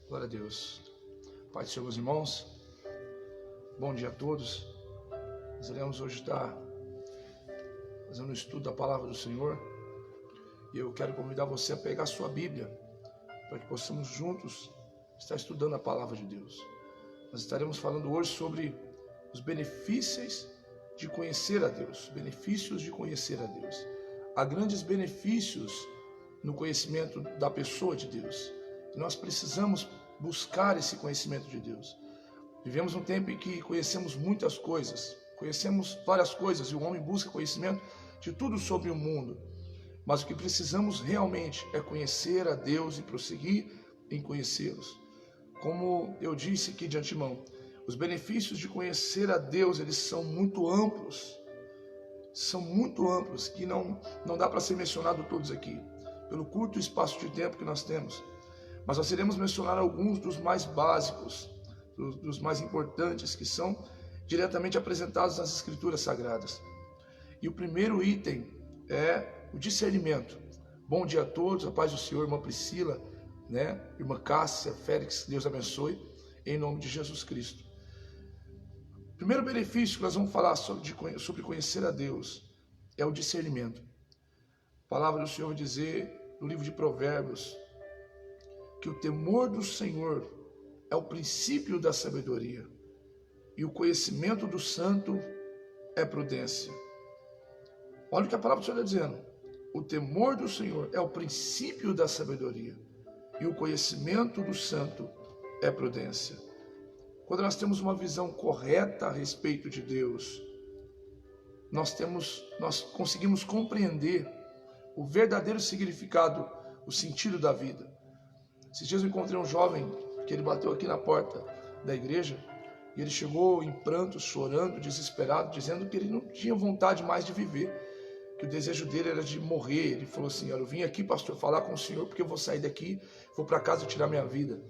Glória a Deus. Pai do Senhor, meus irmãos, bom dia a todos. Nós iremos hoje estar fazendo um estudo da palavra do Senhor e eu quero convidar você a pegar a sua Bíblia para que possamos juntos estar estudando a palavra de Deus. Nós estaremos falando hoje sobre os benefícios de conhecer a Deus, benefícios de conhecer a Deus. Há grandes benefícios no conhecimento da pessoa de Deus. Nós precisamos buscar esse conhecimento de Deus. Vivemos um tempo em que conhecemos muitas coisas, conhecemos várias coisas e o homem busca conhecimento de tudo sobre o mundo. Mas o que precisamos realmente é conhecer a Deus e prosseguir em conhecê-los. Como eu disse aqui de antemão, os benefícios de conhecer a Deus, eles são muito amplos. São muito amplos, que não dá para ser mencionado todos aqui, pelo curto espaço de tempo que nós temos. Mas nós iremos mencionar alguns dos mais básicos, dos mais importantes, que são diretamente apresentados nas Escrituras Sagradas. E o primeiro item é o discernimento. Bom dia a todos, a paz do Senhor, irmã Priscila, irmã Cássia, Félix, Deus abençoe, em nome de Jesus Cristo. O primeiro benefício que nós vamos falar sobre conhecer a Deus é o discernimento. A palavra do Senhor vai dizer no livro de Provérbios que o temor do Senhor é o princípio da sabedoria e o conhecimento do santo é prudência. Olha o que a palavra do Senhor está dizendo. O temor do Senhor é o princípio da sabedoria e o conhecimento do santo é prudência. Quando nós temos uma visão correta a respeito de Deus, nós conseguimos compreender o verdadeiro significado, o sentido da vida. Esses dias eu encontrei um jovem que ele bateu aqui na porta da igreja e ele chegou em prantos, chorando, desesperado, dizendo que ele não tinha vontade mais de viver, que o desejo dele era de morrer. Ele falou assim: eu vim aqui, pastor, falar com o senhor porque eu vou sair daqui, vou para casa tirar minha vida.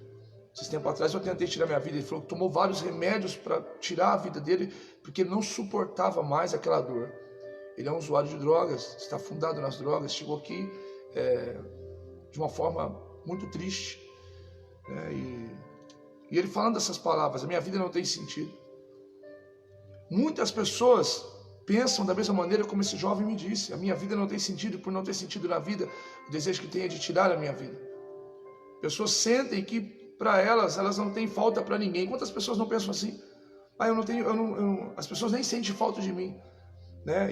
Esses tempos atrás eu tentei tirar minha vida. Ele falou que tomou vários remédios para tirar a vida dele porque ele não suportava mais aquela dor. Ele é um usuário de drogas, está afundado nas drogas, chegou aqui de uma forma muito triste, e ele falando essas palavras: a minha vida não tem sentido. Muitas pessoas pensam da mesma maneira como esse jovem me disse: a minha vida não tem sentido, por não ter sentido na vida, o desejo que tem é de tirar a minha vida. Pessoas sentem que para elas não têm falta para ninguém. Quantas pessoas não pensam assim? As pessoas nem sentem falta de mim.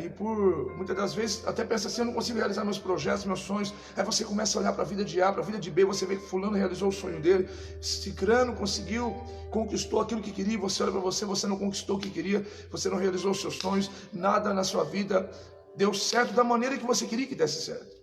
E por muitas das vezes até pensa assim: eu não consigo realizar meus projetos, meus sonhos. Aí você começa a olhar para a vida de A, para a vida de B, você vê que fulano realizou o sonho dele, cicrano conseguiu, conquistou aquilo que queria, e você olha para você não conquistou o que queria, você não realizou os seus sonhos, nada na sua vida deu certo da maneira que você queria que desse certo.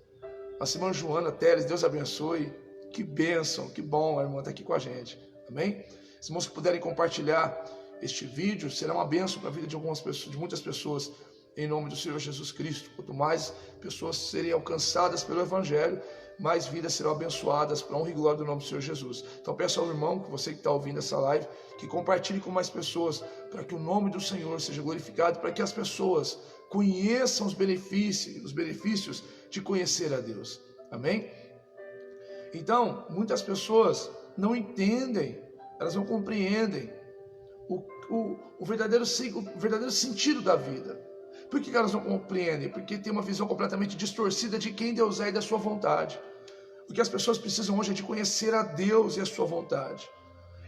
A irmã Joana Teles, Deus abençoe, que bênção, que bom, a irmã está aqui com a gente, amém? Os irmãos que puderem compartilhar este vídeo, será uma bênção para a vida de algumas pessoas, de muitas pessoas, em nome do Senhor Jesus Cristo. Quanto mais pessoas serem alcançadas pelo Evangelho, mais vidas serão abençoadas para a honra e glória do nome do Senhor Jesus. Então peço ao irmão, que você que está ouvindo essa live, que compartilhe com mais pessoas, para que o nome do Senhor seja glorificado, para que as pessoas conheçam os benefícios de conhecer a Deus. Amém? Então, muitas pessoas não entendem, elas não compreendem o verdadeiro sentido da vida. Por que elas não compreendem? Porque tem uma visão completamente distorcida de quem Deus é e da sua vontade. O que as pessoas precisam hoje é de conhecer a Deus e a sua vontade.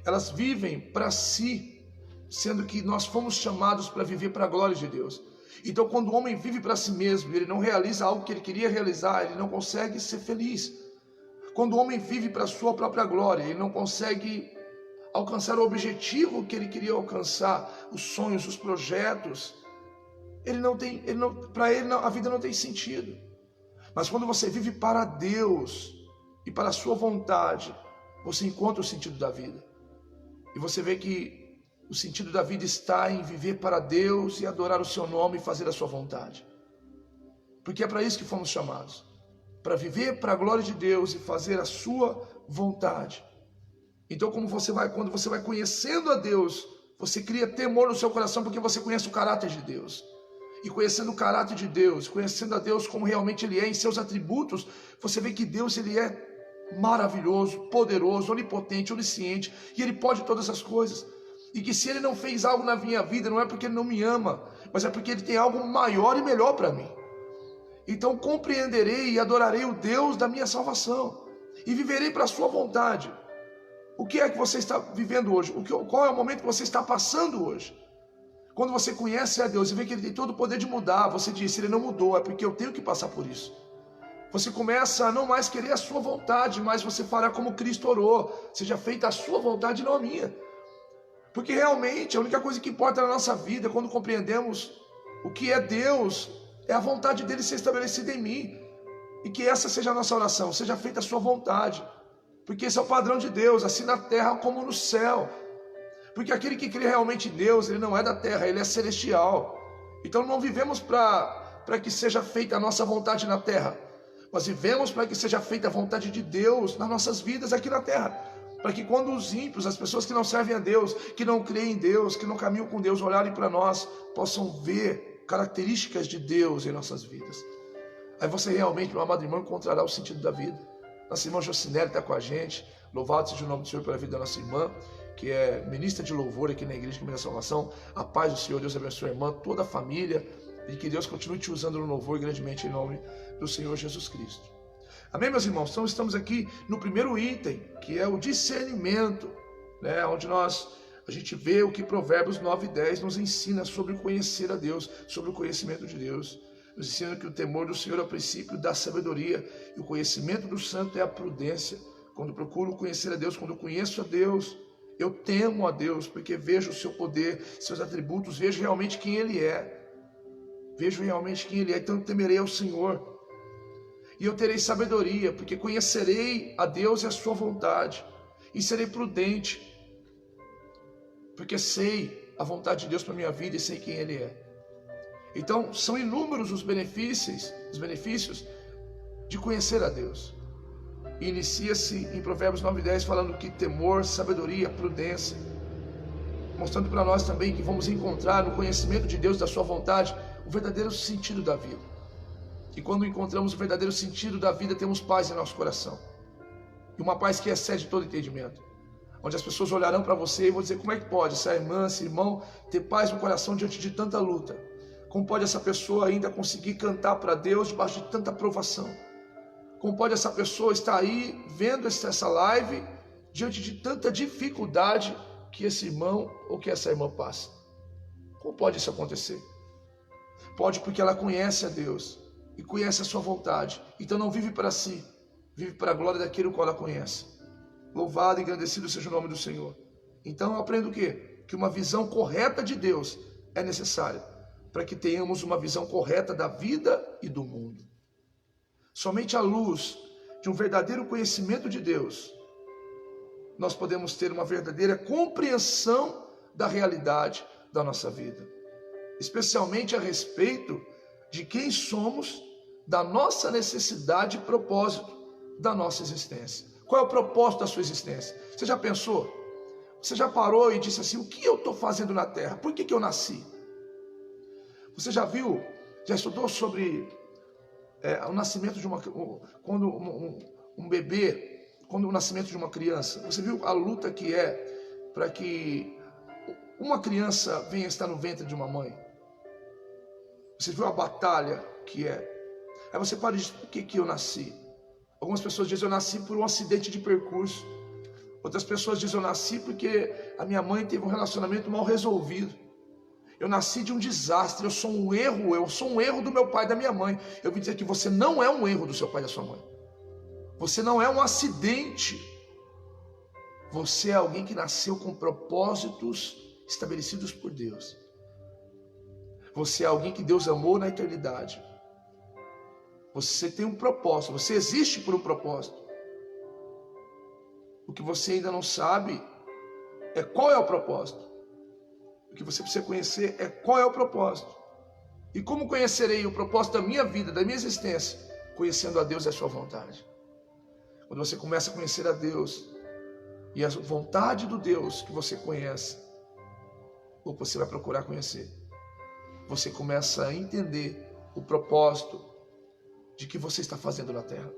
Elas vivem para si, sendo que nós fomos chamados para viver para a glória de Deus. Então, quando o homem vive para si mesmo e ele não realiza algo que ele queria realizar, ele não consegue ser feliz. Quando o homem vive para a sua própria glória, ele não consegue alcançar o objetivo que ele queria alcançar, os sonhos, os projetos. Para ele a vida não tem sentido. Mas quando você vive para Deus e para a sua vontade, você encontra o sentido da vida. E você vê que o sentido da vida está em viver para Deus e adorar o seu nome e fazer a sua vontade. Porque é para isso que fomos chamados. Para viver para a glória de Deus e fazer a sua vontade. Então quando você vai conhecendo a Deus, você cria temor no seu coração, porque você conhece o caráter de Deus. E conhecendo o caráter de Deus, conhecendo a Deus como realmente Ele é, em seus atributos, você vê que Deus, Ele é maravilhoso, poderoso, onipotente, onisciente, e Ele pode todas as coisas. E que se Ele não fez algo na minha vida, não é porque Ele não me ama, mas é porque Ele tem algo maior e melhor para mim. Então compreenderei e adorarei o Deus da minha salvação, e viverei para a sua vontade. O que é que você está vivendo hoje? Qual é o momento que você está passando hoje? Quando você conhece a Deus e vê que Ele tem todo o poder de mudar, você diz, se Ele não mudou, é porque eu tenho que passar por isso. Você começa a não mais querer a sua vontade, mas você fará como Cristo orou, seja feita a sua vontade e não a minha. Porque realmente a única coisa que importa na nossa vida, quando compreendemos o que é Deus, é a vontade dele ser estabelecida em mim. E que essa seja a nossa oração, seja feita a sua vontade. Porque esse é o padrão de Deus, assim na terra como no céu. Porque aquele que crê realmente em Deus, ele não é da terra, ele é celestial. Então não vivemos para que seja feita a nossa vontade na terra. Nós vivemos para que seja feita a vontade de Deus nas nossas vidas aqui na terra. Para que quando os ímpios, as pessoas que não servem a Deus, que não creem em Deus, que não caminham com Deus, olharem para nós, possam ver características de Deus em nossas vidas. Aí você realmente, meu amado irmão, encontrará o sentido da vida. Nossa irmã Jocinelli está com a gente. Louvado seja o nome do Senhor pela vida da nossa irmã, que é ministra de louvor aqui na Igreja Caminho da Salvação. A paz do Senhor, Deus abençoe a irmã, toda a família, e que Deus continue te usando no louvor grandemente em nome do Senhor Jesus Cristo. Amém, meus irmãos? Então estamos aqui no primeiro item, que é o discernimento, né? Onde a gente vê o que Provérbios 9:10 nos ensina sobre conhecer a Deus, sobre o conhecimento de Deus. Nos ensina que o temor do Senhor é o princípio da sabedoria, e o conhecimento do santo é a prudência. Quando procuro conhecer a Deus, quando eu conheço a Deus, eu temo a Deus, porque vejo o seu poder, seus atributos, vejo realmente quem Ele é. Vejo realmente quem Ele é, então eu temerei ao Senhor. E eu terei sabedoria, porque conhecerei a Deus e a sua vontade. E serei prudente, porque sei a vontade de Deus para a minha vida e sei quem Ele é. Então, são inúmeros os benefícios de conhecer a Deus. E inicia-se em Provérbios 9:10 falando que temor, sabedoria, prudência, mostrando para nós também que vamos encontrar no conhecimento de Deus, da sua vontade, o verdadeiro sentido da vida. E quando encontramos o verdadeiro sentido da vida, temos paz em nosso coração. E uma paz que excede todo entendimento. Onde as pessoas olharão para você e vão dizer, como é que pode essa irmã, esse irmão ter paz no coração diante de tanta luta? Como pode essa pessoa ainda conseguir cantar para Deus debaixo de tanta provação? Como pode essa pessoa estar aí vendo essa live diante de tanta dificuldade que esse irmão ou que essa irmã passa? Como pode isso acontecer? Pode porque ela conhece a Deus e conhece a sua vontade. Então não vive para si, vive para a glória daquele qual ela conhece. Louvado e engrandecido seja o nome do Senhor. Então eu aprendo o quê? Que uma visão correta de Deus é necessária para que tenhamos uma visão correta da vida e do mundo. Somente à luz de um verdadeiro conhecimento de Deus, nós podemos ter uma verdadeira compreensão da realidade da nossa vida. Especialmente a respeito de quem somos, da nossa necessidade e propósito da nossa existência. Qual é o propósito da sua existência? Você já pensou? Você já parou e disse assim, o que eu estou fazendo na terra? Por que eu nasci? Você já viu, já estudou sobre o nascimento de quando um bebê, quando o nascimento de uma criança? Você viu a luta que é para que uma criança venha estar no ventre de uma mãe? Você viu a batalha que é? Aí você para e diz, por que eu nasci? Algumas pessoas dizem, eu nasci por um acidente de percurso. Outras pessoas dizem, eu nasci porque a minha mãe teve um relacionamento mal resolvido. Eu nasci de um desastre, eu sou um erro do meu pai e da minha mãe. Eu vim dizer que você não é um erro do seu pai e da sua mãe. Você não é um acidente. Você é alguém que nasceu com propósitos estabelecidos por Deus. Você é alguém que Deus amou na eternidade. Você tem um propósito, você existe por um propósito. O que você ainda não sabe é qual é o propósito. O que você precisa conhecer é qual é o propósito. E como conhecerei o propósito da minha vida, da minha existência? Conhecendo a Deus e a sua vontade. Quando você começa a conhecer a Deus e a vontade do Deus que você conhece, ou você vai procurar conhecer, você começa a entender o propósito de que você está fazendo na terra.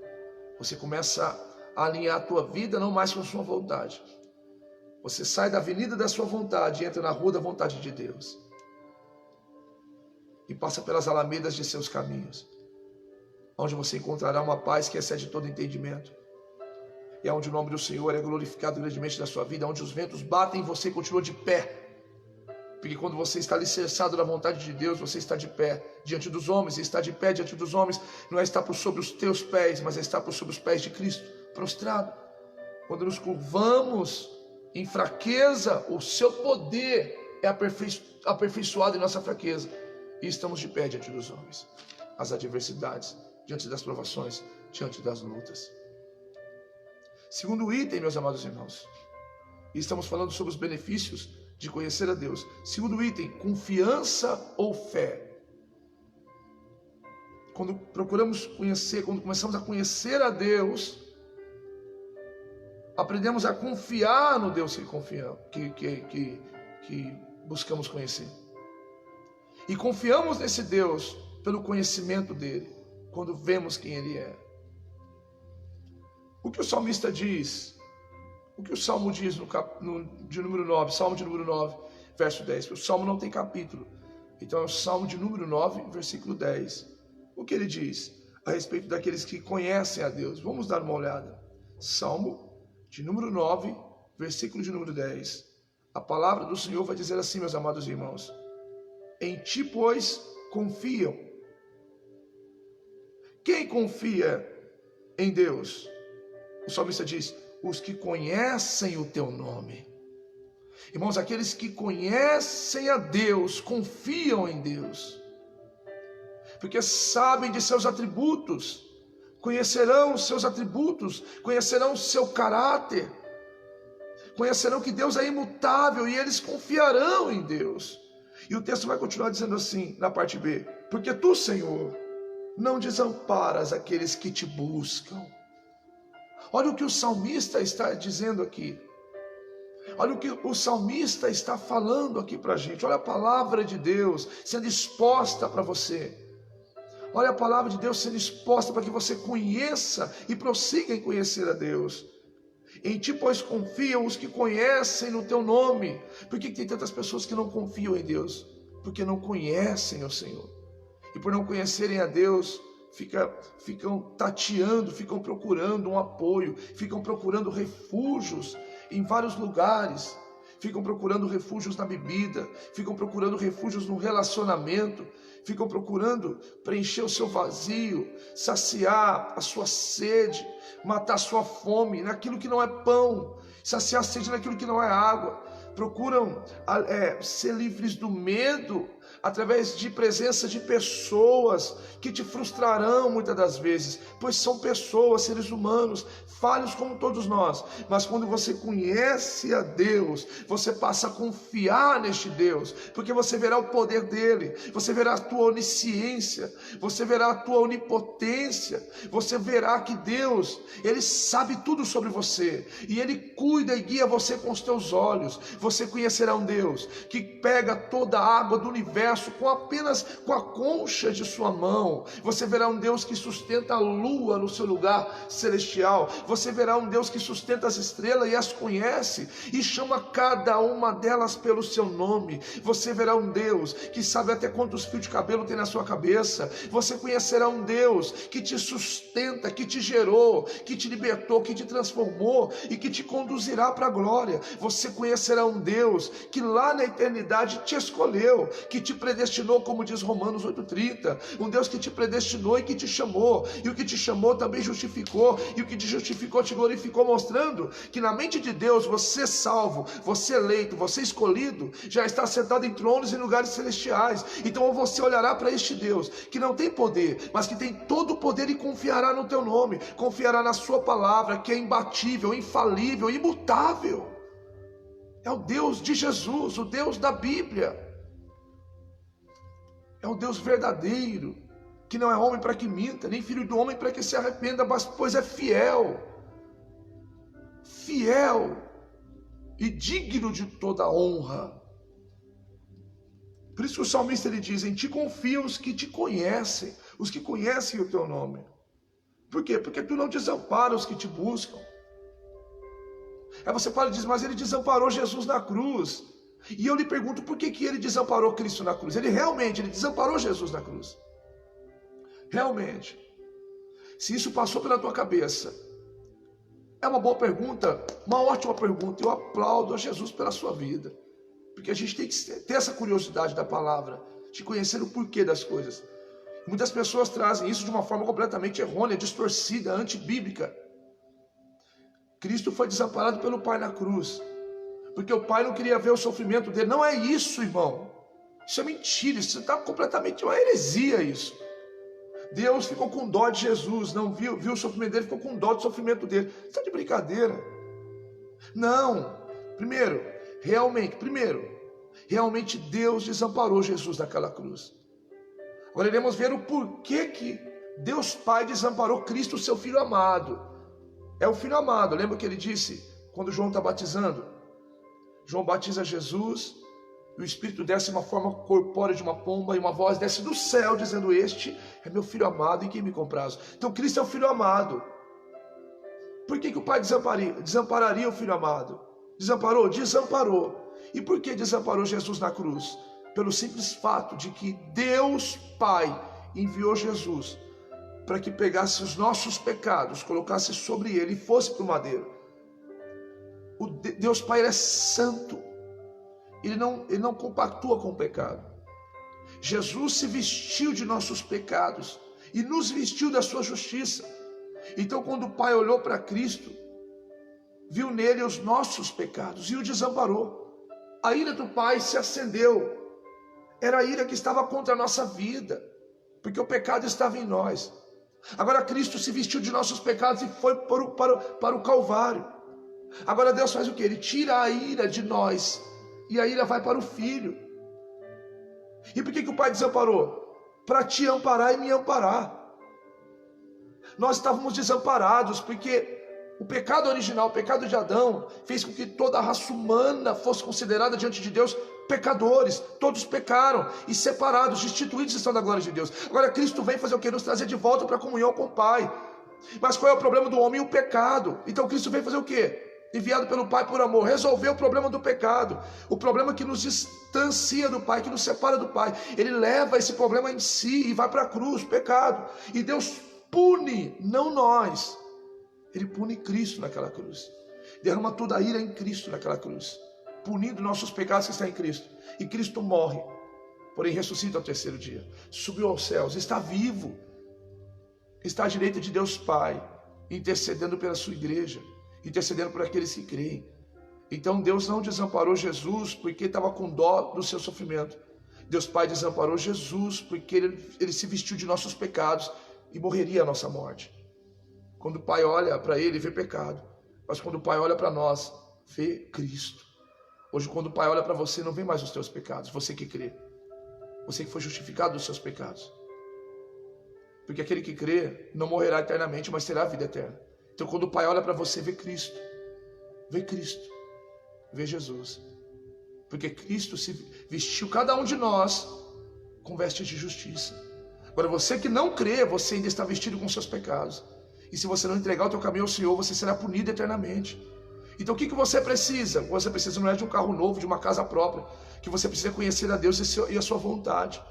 Você começa a alinhar a tua vida não mais com a sua vontade. Você sai da avenida da sua vontade e entra na rua da vontade de Deus. E passa pelas alamedas de seus caminhos, onde você encontrará uma paz que excede todo entendimento. E onde o nome do Senhor é glorificado grandemente na sua vida, onde os ventos batem em você e continua de pé. Porque quando você está alicerçado na vontade de Deus, você está de pé diante dos homens. E estar de pé diante dos homens não é estar por sobre os teus pés, mas é estar por sobre os pés de Cristo, prostrado. Quando nos curvamos em fraqueza, o seu poder é aperfeiçoado em nossa fraqueza. E estamos de pé diante dos homens, as adversidades, diante das provações, diante das lutas. Segundo item, meus amados irmãos, e estamos falando sobre os benefícios de conhecer a Deus. Segundo item, confiança ou fé. Quando procuramos conhecer, quando começamos a conhecer a Deus, aprendemos a confiar no Deus que confiamos, que buscamos conhecer. E confiamos nesse Deus pelo conhecimento dele, quando vemos quem ele é. O que o salmista diz? O que o Salmo diz de número 9, Salmo de número 9, verso 10? O Salmo não tem capítulo, então é o Salmo de número 9, versículo 10. O que ele diz a respeito daqueles que conhecem a Deus? Vamos dar uma olhada. Salmo de número 9, versículo de número 10. A palavra do Senhor vai dizer assim, meus amados irmãos: em ti, pois, confiam. Quem confia em Deus? O salmista diz: os que conhecem o teu nome. Irmãos, aqueles que conhecem a Deus, confiam em Deus, porque sabem de seus atributos, conhecerão os seus atributos, conhecerão o seu caráter, conhecerão que Deus é imutável e eles confiarão em Deus. E o texto vai continuar dizendo assim, na parte B: porque tu, Senhor, não desamparas aqueles que te buscam. Olha o que o salmista está dizendo aqui. Olha o que o salmista está falando aqui para a gente. Olha a palavra de Deus sendo exposta para você. Olha a palavra de Deus sendo exposta para que você conheça e prossiga em conhecer a Deus. Em ti, pois, confiam os que conhecem no teu nome. Por que tem tantas pessoas que não confiam em Deus? Porque não conhecem o Senhor. E por não conhecerem a Deus, ficam tateando, ficam procurando um apoio, ficam procurando refúgios em vários lugares, ficam procurando refúgios na bebida, ficam procurando refúgios no relacionamento, ficam procurando preencher o seu vazio, saciar a sua sede, matar a sua fome naquilo que não é pão, saciar a sede naquilo que não é água. Procuram ser livres do medo através de presença de pessoas que te frustrarão muitas das vezes, pois são pessoas, seres humanos, falhos como todos nós. Mas quando você conhece a Deus, você passa a confiar neste Deus, porque você verá o poder dele, você verá a tua onisciência, você verá a tua onipotência, você verá que Deus, ele sabe tudo sobre você, e ele cuida e guia você com os teus olhos. Você conhecerá um Deus que pega toda a água do universo apenas com a concha de sua mão. Você verá um Deus que sustenta a lua no seu lugar celestial. Você verá um Deus que sustenta as estrelas e as conhece e chama cada uma delas pelo seu nome. Você verá um Deus que sabe até quantos fios de cabelo tem na sua cabeça. Você conhecerá um Deus que te sustenta, que te gerou, que te libertou, que te transformou e que te conduzirá para a glória. Você conhecerá um Deus que lá na eternidade te escolheu, que te predestinou, como diz Romanos 8,30, um Deus que te predestinou e que te chamou, e o que te chamou também justificou, e o que te justificou te glorificou, mostrando que na mente de Deus você salvo, você eleito, você escolhido, já está sentado em tronos e lugares celestiais. Então você olhará para este Deus que não tem poder, mas que tem todo o poder, e confiará no teu nome, confiará na sua palavra, que é imbatível, infalível, imutável. É o Deus de Jesus, o Deus da Bíblia. É o Deus verdadeiro, que não é homem para que minta, nem filho do homem para que se arrependa, mas pois é fiel e digno de toda honra. Por isso que o salmista ele diz: em ti confiam os que te conhecem, os que conhecem o teu nome. Por quê? Porque tu não desamparas os que te buscam. Aí você fala e diz, mas ele desamparou Jesus na cruz. E eu lhe pergunto, por que ele desamparou Cristo na cruz? Ele desamparou Jesus na cruz. Realmente. Se isso passou pela tua cabeça, é uma boa pergunta, uma ótima pergunta. Eu aplaudo a Jesus pela sua vida. Porque a gente tem que ter essa curiosidade da palavra, de conhecer o porquê das coisas. Muitas pessoas trazem isso de uma forma completamente errônea, distorcida, antibíblica. Cristo foi desamparado pelo Pai na cruz, porque o Pai não queria ver o sofrimento dele. Não é isso, irmão. Isso é mentira, isso está completamente uma heresia isso. Deus ficou com dó de Jesus, não viu o sofrimento dele, ficou com dó do sofrimento dele. Você está de brincadeira? Não. Primeiro, realmente Deus desamparou Jesus naquela cruz. Agora iremos ver o porquê que Deus Pai desamparou Cristo, seu Filho amado. É o Filho amado. Lembra que ele disse quando João está batizando? João batiza Jesus, e o Espírito desce em uma forma corpórea de uma pomba, e uma voz desce do céu dizendo, este é meu Filho amado em quem me comprazo. Então Cristo é o Filho amado. Por que o Pai desampararia o Filho amado? Desamparou. E por que desamparou Jesus na cruz? Pelo simples fato de que Deus Pai enviou Jesus para que pegasse os nossos pecados, colocasse sobre ele e fosse para o madeiro. O Deus Pai é santo. Ele não compactua com o pecado. Jesus se vestiu de nossos pecados e nos vestiu da sua justiça. Então quando o Pai olhou para Cristo, viu nele os nossos pecados e o desamparou. A ira do Pai se acendeu. Era a ira que estava contra a nossa vida, porque o pecado estava em nós. Agora Cristo se vestiu de nossos pecados e foi para o Calvário. Agora Deus faz o quê? Ele tira a ira de nós, e a ira vai para o Filho. E por que o Pai desamparou? Para te amparar e me amparar. Nós estávamos desamparados, porque o pecado original, o pecado de Adão, fez com que toda a raça humana fosse considerada diante de Deus pecadores. Todos pecaram e separados, destituídos estão da glória de Deus. Agora Cristo vem fazer o que? Nos trazer de volta para a comunhão com o Pai. Mas qual é o problema do homem? O pecado. Então Cristo vem fazer o que? Enviado pelo Pai por amor, resolver o problema do pecado, o problema que nos distancia do Pai, que nos separa do Pai. Ele leva esse problema em si e vai para a cruz, pecado. E Deus pune, não nós. Ele pune Cristo naquela cruz. Derrama toda a ira em Cristo naquela cruz, punindo nossos pecados que estão em Cristo. E Cristo morre, porém ressuscita ao terceiro dia. Subiu aos céus, está vivo. Está à direita de Deus Pai, intercedendo pela sua igreja, intercedendo por aqueles que creem. Então Deus não desamparou Jesus porque estava com dó do seu sofrimento. Deus Pai desamparou Jesus porque ele se vestiu de nossos pecados e morreria a nossa morte. Quando o Pai olha para ele, vê pecado. Mas quando o Pai olha para nós, vê Cristo. Hoje, quando o Pai olha para você, não vê mais os teus pecados. Você que crê. Você que foi justificado dos seus pecados. Porque aquele que crê não morrerá eternamente, mas terá a vida eterna. Então, quando o Pai olha para você, vê Cristo. Vê Cristo. Vê Jesus. Porque Cristo se vestiu cada um de nós com vestes de justiça. Agora, você que não crê, você ainda está vestido com seus pecados. E se você não entregar o teu caminho ao Senhor, você será punido eternamente. Então o que você precisa? Você precisa não é de um carro novo, de uma casa própria. Que você precisa conhecer a Deus e a sua vontade.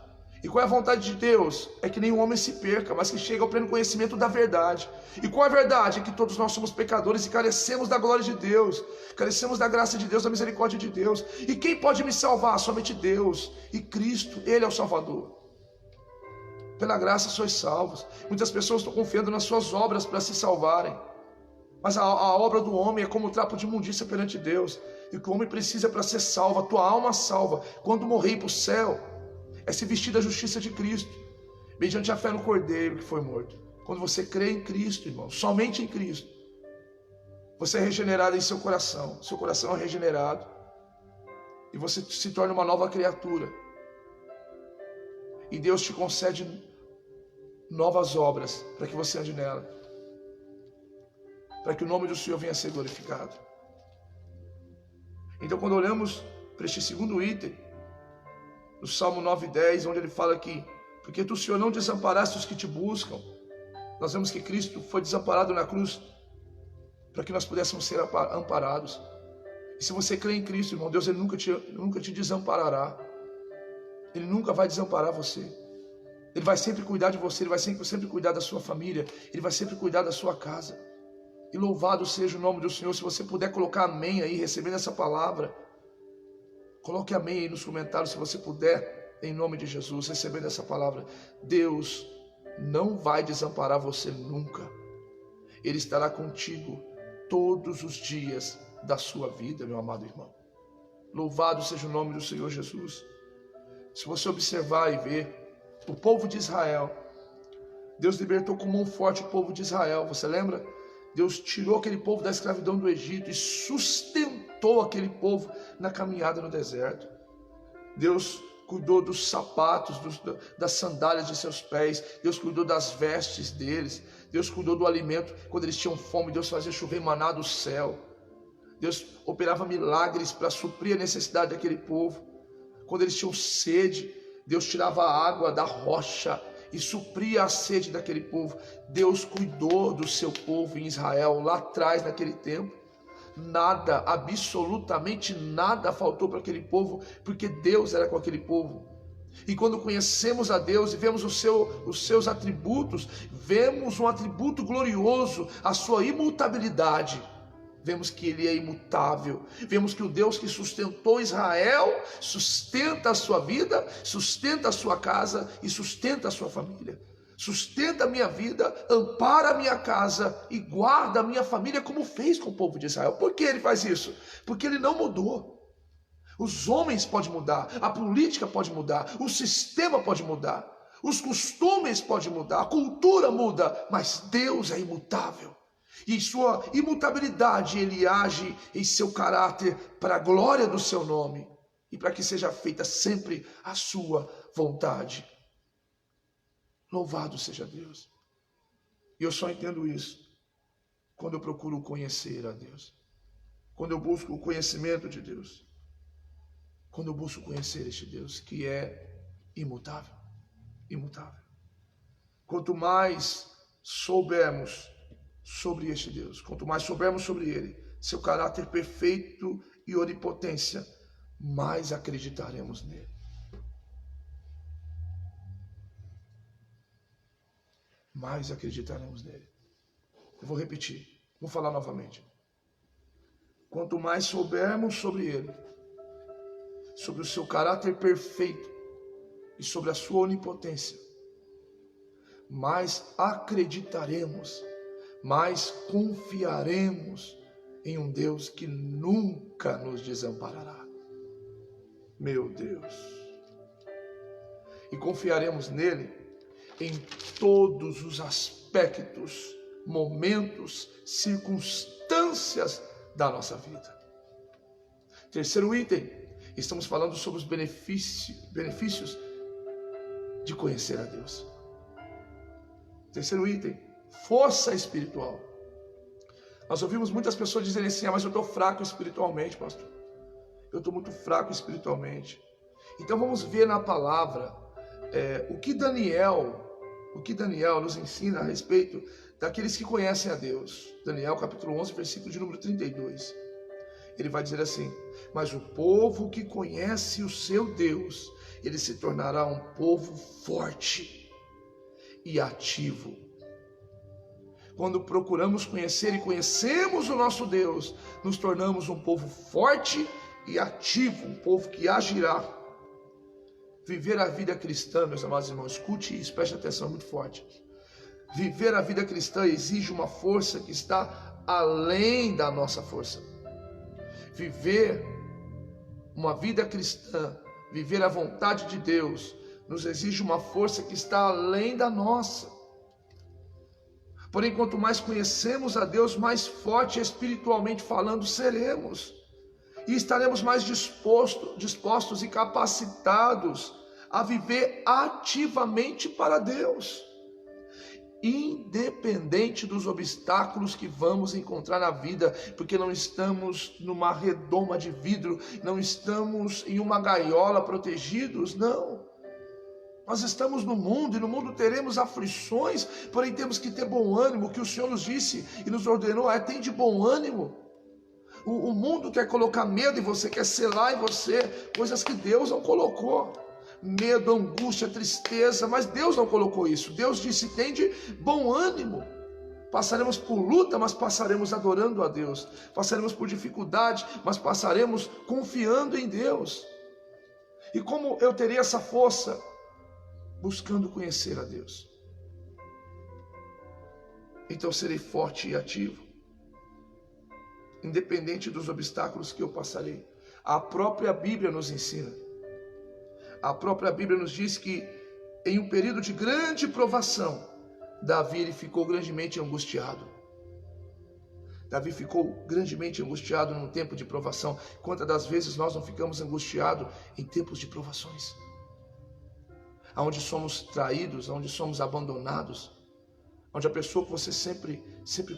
E qual é a vontade de Deus? É que nenhum homem se perca, mas que chegue ao pleno conhecimento da verdade. E qual é a verdade? É que todos nós somos pecadores e carecemos da glória de Deus. Carecemos da graça de Deus, da misericórdia de Deus. E quem pode me salvar? Somente Deus e Cristo. Ele é o Salvador. Pela graça sois salvos. Muitas pessoas estão confiando nas suas obras para se salvarem. Mas a obra do homem é como trapo de imundícia perante Deus. E o que o homem precisa para ser salvo, a tua alma salva, quando morrer e ir para o céu, é se vestir da justiça de Cristo, mediante a fé no Cordeiro que foi morto. Quando você crê em Cristo, irmão, somente em Cristo, você é regenerado em seu coração é regenerado, e você se torna uma nova criatura. E Deus te concede novas obras para que você ande nela, para que o nome do Senhor venha a ser glorificado. Então, quando olhamos para este segundo item, no Salmo 9:10, onde ele fala que porque tu, Senhor, não desamparaste os que te buscam, nós vemos que Cristo foi desamparado na cruz para que nós pudéssemos ser amparados. E se você crê em Cristo, irmão, Deus ele nunca te desamparará. Ele nunca vai desamparar você. Ele vai sempre cuidar de você, Ele vai sempre cuidar da sua família, Ele vai sempre cuidar da sua casa. E louvado seja o nome do Senhor. Se você puder colocar amém aí, recebendo essa palavra, coloque amém aí nos comentários, se você puder, em nome de Jesus, recebendo essa palavra. Deus não vai desamparar você nunca. Ele estará contigo todos os dias da sua vida, meu amado irmão. Louvado seja o nome do Senhor Jesus. Se você observar e ver, o povo de Israel, Deus libertou com mão forte o povo de Israel, você lembra? Deus tirou aquele povo da escravidão do Egito e sustentou aquele povo na caminhada no deserto. Deus cuidou dos sapatos, das sandálias de seus pés. Deus cuidou das vestes deles. Deus cuidou do alimento. Quando eles tinham fome, Deus fazia chover maná do céu. Deus operava milagres para suprir a necessidade daquele povo. Quando eles tinham sede, Deus tirava a água da rocha e supria a sede daquele povo. Deus cuidou do seu povo em Israel lá atrás, naquele tempo. Nada, absolutamente nada faltou para aquele povo, porque Deus era com aquele povo. E quando conhecemos a Deus e vemos os seus atributos, vemos um atributo glorioso, a sua imutabilidade. Vemos que Ele é imutável. Vemos que o Deus que sustentou Israel sustenta a sua vida, sustenta a sua casa e sustenta a sua família. Sustenta a minha vida, ampara a minha casa e guarda a minha família, como fez com o povo de Israel. Por que Ele faz isso? Porque Ele não mudou. Os homens podem mudar, a política pode mudar, o sistema pode mudar, os costumes podem mudar, a cultura muda, mas Deus é imutável. E em sua imutabilidade Ele age em seu caráter para a glória do seu nome e para que seja feita sempre a sua vontade. Louvado seja Deus. E eu só entendo isso quando eu procuro conhecer a Deus, quando eu busco o conhecimento de Deus, quando eu busco conhecer este Deus que é imutável, imutável. Quanto mais soubermos sobre este Deus, quanto mais soubermos sobre Ele, seu caráter perfeito e onipotência, mais acreditaremos nele. Mais acreditaremos nele. Eu vou repetir, vou falar novamente. Quanto mais soubermos sobre Ele, sobre o seu caráter perfeito e sobre a sua onipotência, mais acreditaremos, mais confiaremos em um Deus que nunca nos desamparará. Meu Deus! E confiaremos nele em todos os aspectos, momentos, circunstâncias da nossa vida. Terceiro item, estamos falando sobre os benefícios de conhecer a Deus. Terceiro item, força espiritual. Nós ouvimos muitas pessoas dizerem assim: mas eu estou fraco espiritualmente, pastor. Eu estou muito fraco espiritualmente. Então vamos ver na palavra o que Daniel nos ensina a respeito daqueles que conhecem a Deus. Daniel capítulo 11, versículo de número 32. Ele vai dizer assim: mas o povo que conhece o seu Deus, ele se tornará um povo forte e ativo. Quando procuramos conhecer e conhecemos o nosso Deus, nos tornamos um povo forte e ativo, um povo que agirá. Viver a vida cristã, meus amados irmãos, escute isso, preste atenção, muito forte. Viver a vida cristã exige uma força que está além da nossa força. Viver uma vida cristã, viver a vontade de Deus, nos exige uma força que está além da nossa. Porém, quanto mais conhecemos a Deus, mais forte espiritualmente falando seremos. E estaremos mais dispostos e capacitados a viver ativamente para Deus. Independente dos obstáculos que vamos encontrar na vida, porque não estamos numa redoma de vidro, não estamos em uma gaiola protegidos, não. Nós estamos no mundo e no mundo teremos aflições, porém temos que ter bom ânimo. O que o Senhor nos disse e nos ordenou é: tem de bom ânimo. O mundo quer colocar medo em você, quer selar em você coisas que Deus não colocou. Medo, angústia, tristeza, mas Deus não colocou isso. Deus disse: tem de bom ânimo. Passaremos por luta, mas passaremos adorando a Deus. Passaremos por dificuldade, mas passaremos confiando em Deus. E como eu terei essa força? Buscando conhecer a Deus. Então serei forte e ativo, independente dos obstáculos que eu passarei. A própria Bíblia nos ensina. A própria Bíblia nos diz que em um período de grande provação, Davi ele ficou grandemente angustiado. Davi ficou grandemente angustiado num tempo de provação. Quantas das vezes nós não ficamos angustiados em tempos de provações? Onde somos traídos, onde somos abandonados, onde a pessoa que você sempre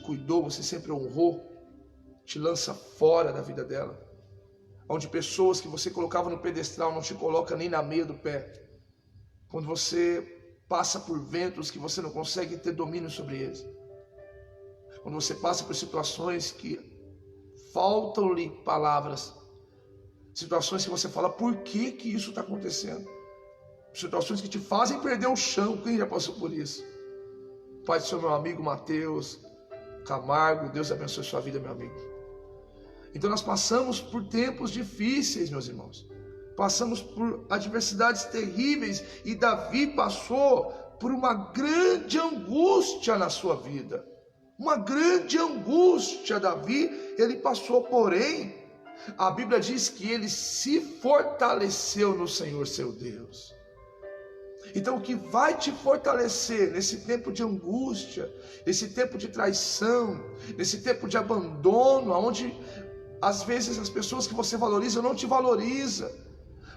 cuidou, você sempre honrou, te lança fora da vida dela, onde pessoas que você colocava no pedestal não te coloca nem na meia do pé, quando você passa por ventos que você não consegue ter domínio sobre eles, quando você passa por situações que faltam-lhe palavras, situações que você fala: por que isso está acontecendo? Situações que te fazem perder o chão. Quem já passou por isso? Pai do seu meu amigo Mateus Camargo, Deus abençoe sua vida, meu amigo. Então nós passamos por tempos difíceis, meus irmãos. Passamos por adversidades terríveis. E Davi passou por uma grande angústia na sua vida. Uma grande angústia, Davi, ele passou. Porém, a Bíblia diz que ele se fortaleceu no Senhor seu Deus. Então o que vai te fortalecer nesse tempo de angústia, nesse tempo de traição, nesse tempo de abandono, onde às vezes as pessoas que você valoriza não te valorizam,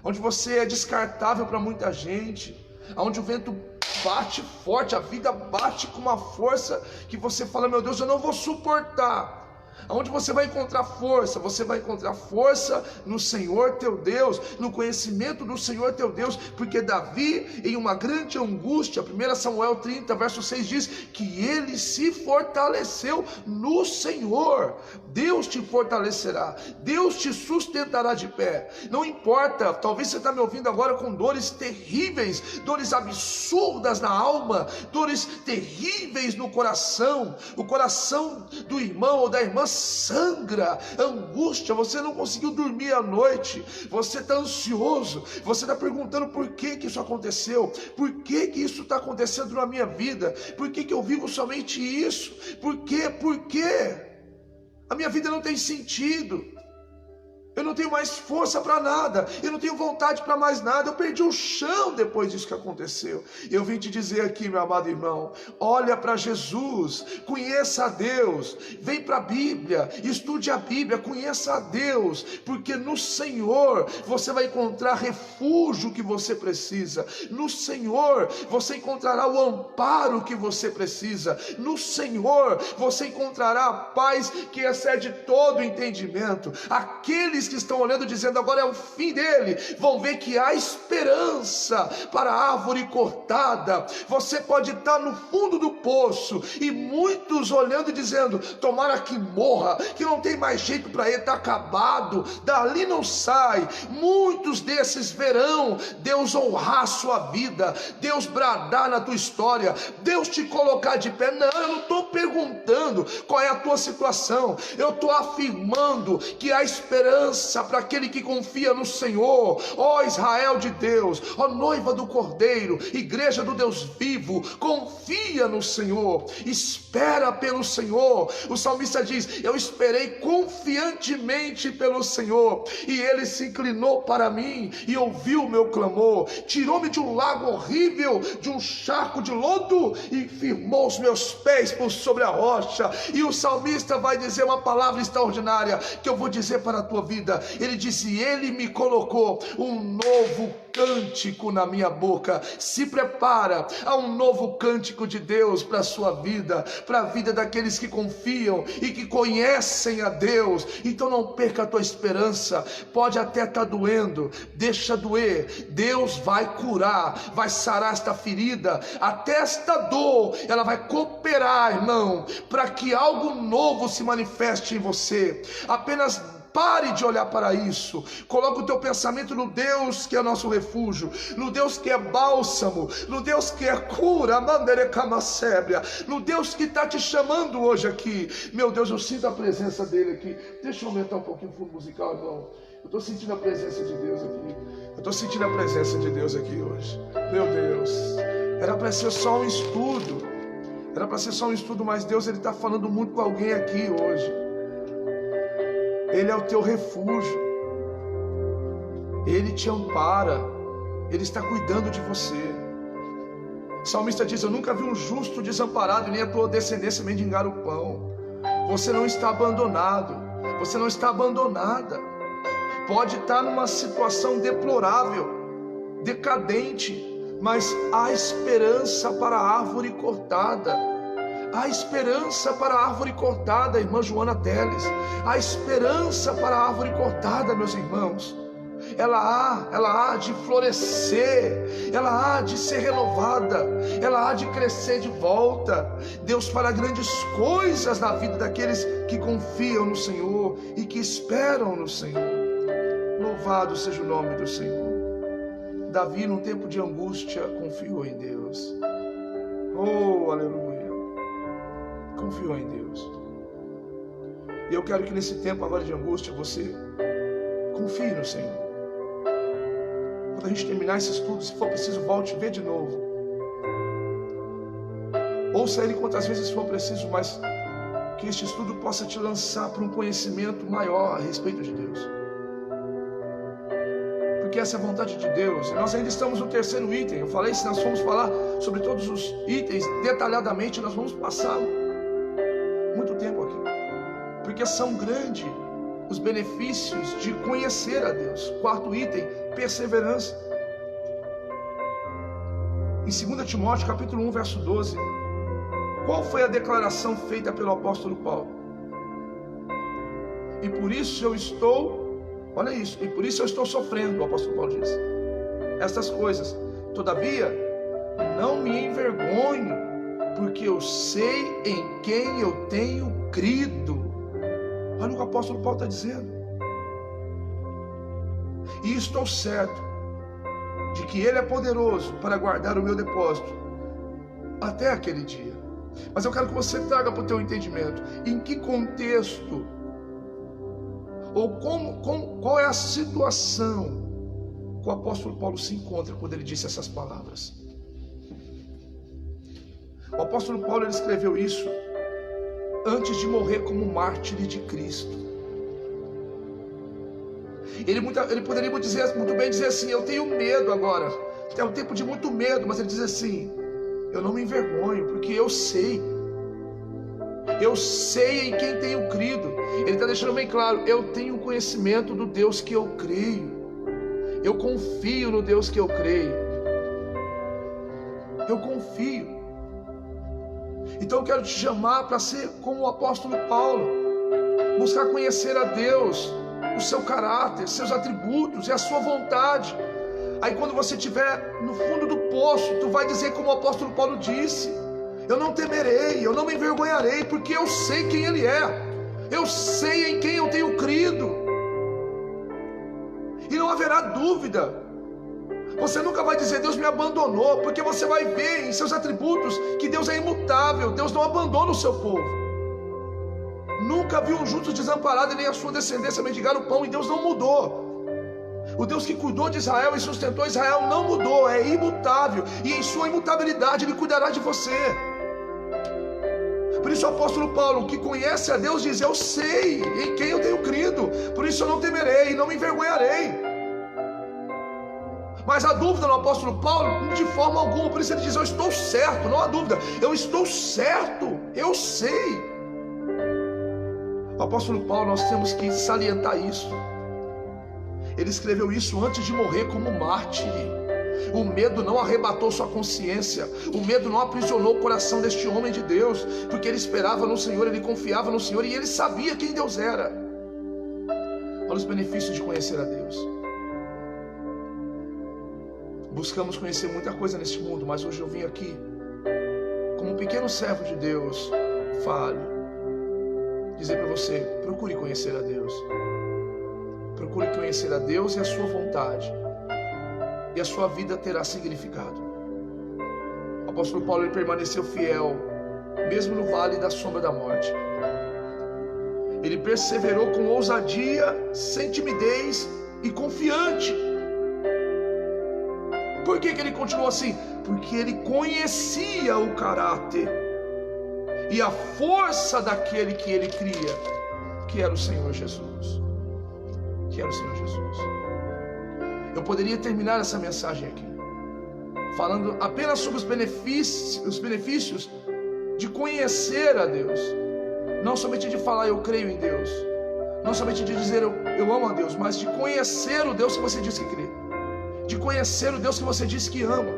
onde você é descartável para muita gente, onde o vento bate forte, a vida bate com uma força que você fala: meu Deus, eu não vou suportar. Aonde você vai encontrar força? Você vai encontrar força no Senhor teu Deus, no conhecimento do Senhor teu Deus, porque Davi, em uma grande angústia, 1 Samuel 30, verso 6 diz que ele se fortaleceu no Senhor. Deus te fortalecerá, Deus te sustentará de pé. Não importa, talvez você está me ouvindo agora com dores terríveis, dores absurdas na alma, dores terríveis no coração. O coração do irmão ou da irmã sangra, angústia, você não conseguiu dormir à noite, você está ansioso, você está perguntando: por que isso aconteceu? Por que isso está acontecendo na minha vida? Por que eu vivo somente isso? Por quê? A minha vida não tem sentido. Eu não tenho mais força para nada, eu não tenho vontade para mais nada, eu perdi o chão depois disso que aconteceu. Eu vim te dizer aqui, meu amado irmão, olha para Jesus, conheça a Deus, vem para a Bíblia, estude a Bíblia, conheça a Deus, porque no Senhor você vai encontrar refúgio que você precisa, no Senhor você encontrará o amparo que você precisa, no Senhor você encontrará a paz que excede todo entendimento. Aqueles que estão olhando dizendo: agora é o fim dele, vão ver que há esperança para a árvore cortada. Você pode estar no fundo do poço e muitos olhando e dizendo: tomara que morra, que não tem mais jeito para ele, está acabado, dali não sai. Muitos desses verão Deus honrar a sua vida, Deus bradar na tua história, Deus te colocar de pé. Não, eu não estou perguntando qual é a tua situação, eu estou afirmando que há esperança para aquele que confia no Senhor. Ó Israel de Deus, ó noiva do Cordeiro, igreja do Deus vivo, confia no Senhor, espera pelo Senhor. O salmista diz: eu esperei confiantemente pelo Senhor, e ele se inclinou para mim e ouviu o meu clamor, tirou-me de um lago horrível, de um charco de lodo, e firmou os meus pés por sobre a rocha. E o salmista vai dizer uma palavra extraordinária que eu vou dizer para a tua vida: vida. Ele disse: Ele me colocou um novo cântico na minha boca. Se prepara a um novo cântico de Deus para a sua vida, para a vida daqueles que confiam e que conhecem a Deus. Então não perca a tua esperança. Pode até estar doendo, deixa doer. Deus vai curar, vai sarar esta ferida. Até esta dor, ela vai cooperar, irmão, para que algo novo se manifeste em você. Apenas pare de olhar para isso. Coloque o teu pensamento no Deus que é nosso refúgio, no Deus que é bálsamo, no Deus que é cura, no Deus que está te chamando hoje aqui. Meu Deus, eu sinto a presença dele aqui. Deixa eu aumentar um pouquinho o fundo musical, irmão. Eu estou sentindo a presença de Deus aqui. Eu estou sentindo a presença de Deus aqui hoje. Meu Deus, era para ser só um estudo. Era para ser só um estudo, mas Deus, Ele está falando muito com alguém aqui hoje. Ele é o teu refúgio. Ele te ampara. Ele está cuidando de você. O salmista diz: eu nunca vi um justo desamparado, nem a tua descendência mendigar o pão. Você não está abandonado. Você não está abandonada. Pode estar numa situação deplorável, decadente, mas há esperança para a árvore cortada. Há esperança para a árvore cortada, irmã Joana Teles. Há esperança para a árvore cortada, meus irmãos. Ela há de florescer, ela há de ser renovada, ela há de crescer de volta. Deus fará grandes coisas na vida daqueles que confiam no Senhor e que esperam no Senhor. Louvado seja o nome do Senhor. Davi, num tempo de angústia, confiou em Deus. Oh, aleluia. Confiou em Deus. E eu quero que nesse tempo agora de angústia você confie no Senhor. Quando a gente terminar esse estudo, se for preciso, volte e vê de novo. Ouça ele quantas vezes for preciso, mas que este estudo possa te lançar para um conhecimento maior a respeito de Deus. Porque essa é a vontade de Deus. E nós ainda estamos no terceiro item. Eu falei, se nós formos falar sobre todos os itens detalhadamente, nós vamos passar muito tempo aqui. Porque são grandes os benefícios de conhecer a Deus. Quarto item, perseverança. Em 2 Timóteo capítulo 1, verso 12, qual foi a declaração feita pelo apóstolo Paulo? E por isso eu estou, olha isso, e por isso eu estou sofrendo, o apóstolo Paulo diz, estas coisas. Todavia, não me envergonho, porque eu sei em quem eu tenho crido. Olha o que o apóstolo Paulo está dizendo. E estou certo de que Ele é poderoso para guardar o meu depósito até aquele dia. Mas eu quero que você traga para o teu entendimento em que contexto ou qual é a situação que o apóstolo Paulo se encontra quando ele disse essas palavras. O apóstolo Paulo, ele escreveu isso antes de morrer como mártir de Cristo. Ele poderia muito bem dizer assim: eu tenho medo agora, é um tempo de muito medo, mas ele diz assim: eu não me envergonho, porque eu sei em quem tenho crido. Ele está deixando bem claro: eu tenho conhecimento do Deus que eu creio, eu confio no Deus que eu creio, eu confio. Então eu quero te chamar para ser como o apóstolo Paulo, buscar conhecer a Deus, o seu caráter, seus atributos e a sua vontade. Aí quando você estiver no fundo do poço, tu vai dizer como o apóstolo Paulo disse: eu não temerei, eu não me envergonharei, porque eu sei quem Ele é, eu sei em quem eu tenho crido, e não haverá dúvida. Você nunca vai dizer: Deus me abandonou, porque você vai ver em seus atributos que Deus é imutável, Deus não abandona o seu povo. Nunca viu um justo desamparado e nem a sua descendência mendigar o pão, e Deus não mudou. O Deus que cuidou de Israel e sustentou Israel não mudou, é imutável, e em sua imutabilidade Ele cuidará de você. Por isso o apóstolo Paulo, que conhece a Deus, diz: eu sei em quem eu tenho crido, por isso eu não temerei, não me envergonharei. Mas a dúvida no apóstolo Paulo, de forma alguma, por isso ele diz: eu estou certo, não há dúvida, eu estou certo, eu sei. O apóstolo Paulo, nós temos que salientar isso. ele escreveu isso antes de morrer como mártir. O medo não arrebatou sua consciência, o medo não aprisionou o coração deste homem de Deus, porque ele esperava no Senhor, ele confiava no Senhor e ele sabia quem Deus era. Olha os benefícios de conhecer a Deus. Buscamos conhecer muita coisa neste mundo, mas hoje eu vim aqui como um pequeno servo de Deus, dizer para você: procure conhecer a Deus. Procure conhecer a Deus e a sua vontade, e a sua vida terá significado. O apóstolo Paulo, ele permaneceu fiel, mesmo no vale da sombra da morte. Ele perseverou com ousadia, sem timidez e confiante. Por que ele continuou assim? Porque ele conhecia o caráter e a força daquele que ele cria, que era o Senhor Jesus. Eu poderia terminar essa mensagem aqui falando apenas sobre os benefícios de conhecer a Deus, não somente de falar eu creio em Deus, não somente de dizer eu amo a Deus, mas de conhecer o Deus que você diz que crê, de conhecer o Deus que você diz que ama.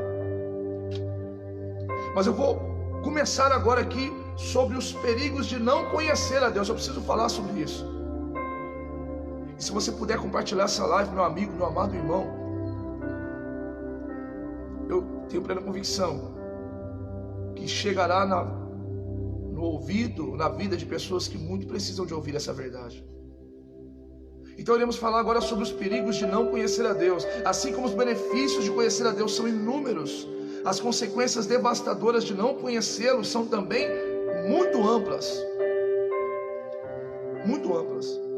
Mas eu vou começar agora aqui sobre os perigos de não conhecer a Deus. Eu preciso falar sobre isso. E se você puder compartilhar essa live, meu amigo, meu amado irmão, eu tenho plena convicção que chegará no ouvido, na vida de pessoas que muito precisam de ouvir essa verdade. Então iremos falar agora sobre os perigos de não conhecer a Deus. Assim como os benefícios de conhecer a Deus são inúmeros, as consequências devastadoras de não conhecê-lo são também muito amplas.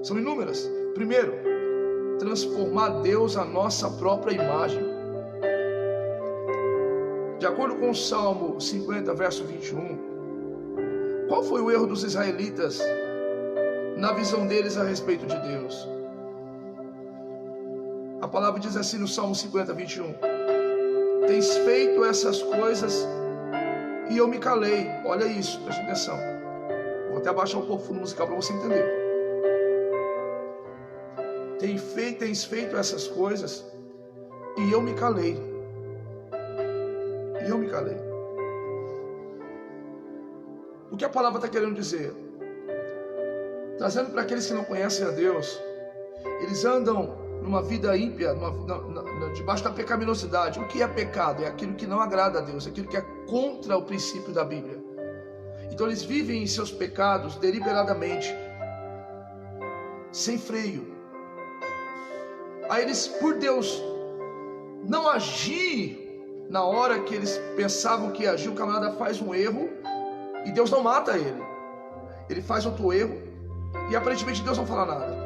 São inúmeras. Primeiro, transformar Deus à nossa própria imagem. De acordo com o Salmo 50, verso 21, qual foi o erro dos israelitas na visão deles a respeito de Deus? A palavra diz assim no Salmo 50, 21: tens feito essas coisas e eu me calei. Olha isso, preste atenção. Vou até abaixar um pouco o fundo musical para você entender. Tens feito essas coisas e eu me calei. O que a palavra está querendo dizer? Trazendo para aqueles que não conhecem a Deus, eles andam numa vida ímpia, debaixo da pecaminosidade. O que é pecado? É aquilo que não agrada a Deus, é aquilo que é contra o princípio da Bíblia. Então eles vivem em seus pecados deliberadamente, sem freio. Aí eles, por Deus não agir na hora que eles pensavam que ia agir, o camarada faz um erro e Deus não mata ele. Ele faz outro erro e aparentemente Deus não fala nada.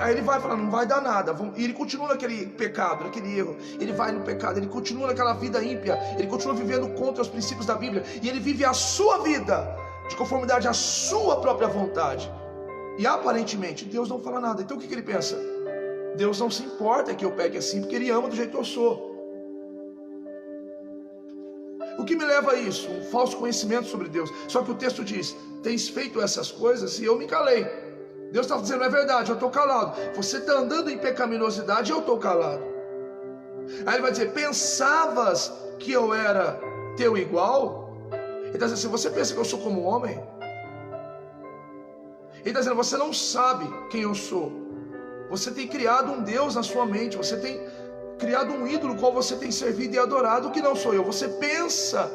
Aí ele vai falar, não vai dar nada. E ele continua naquele pecado, naquele erro. Ele vai no pecado, ele continua naquela vida ímpia. Ele continua vivendo contra os princípios da Bíblia. E ele vive a sua vida de conformidade à sua própria vontade. E aparentemente Deus não fala nada. Então o que ele pensa? Deus não se importa que eu pegue assim, porque Ele ama do jeito que eu sou. O que me leva a isso? Um falso conhecimento sobre Deus. Só que o texto diz, tens feito essas coisas e eu me calei. Deus está dizendo, é verdade, eu estou calado. Você está andando em pecaminosidade e eu estou calado. Aí ele vai dizer, pensavas que eu era teu igual? Ele está dizendo assim, você pensa que eu sou como homem? Ele está dizendo, você não sabe quem eu sou. Você tem criado um Deus na sua mente, você tem criado um ídolo qual você tem servido e adorado, que não sou eu. Você pensa,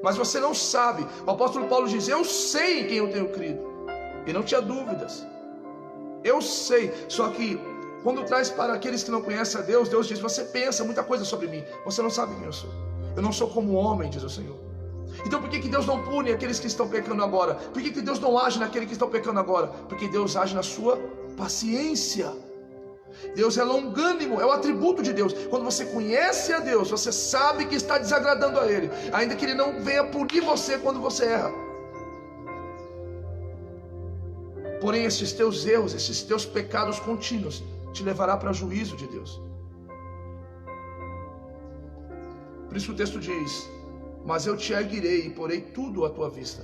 mas você não sabe. O apóstolo Paulo diz, eu sei em quem eu tenho crido. E não tinha dúvidas. Eu sei, só que quando traz para aqueles que não conhecem a Deus, Deus diz, você pensa muita coisa sobre mim, você não sabe quem eu sou. Eu não sou como homem, diz o Senhor. Então por que Deus não pune aqueles que estão pecando agora? Por que Deus não age naqueles que estão pecando agora? Porque Deus age na sua paciência. Deus é longânimo, é o atributo de Deus. Quando você conhece a Deus, você sabe que está desagradando a Ele, ainda que Ele não venha punir você quando você erra. Porém, esses teus erros, esses teus pecados contínuos te levará para o juízo de Deus. Por isso o texto diz, mas eu te erguirei e porei tudo à tua vista.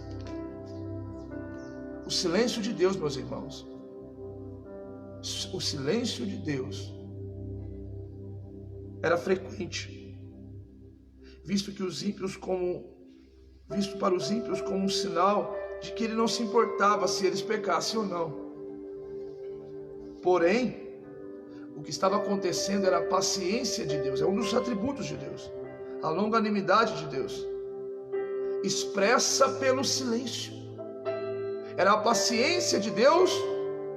O silêncio de Deus, meus irmãos, o silêncio de Deus era frequente, visto para os ímpios como um sinal de que ele não se importava se eles pecassem ou não. Porém, o que estava acontecendo era a paciência de Deus, é um dos atributos de Deus, a longanimidade de Deus, expressa pelo silêncio. Era a paciência de Deus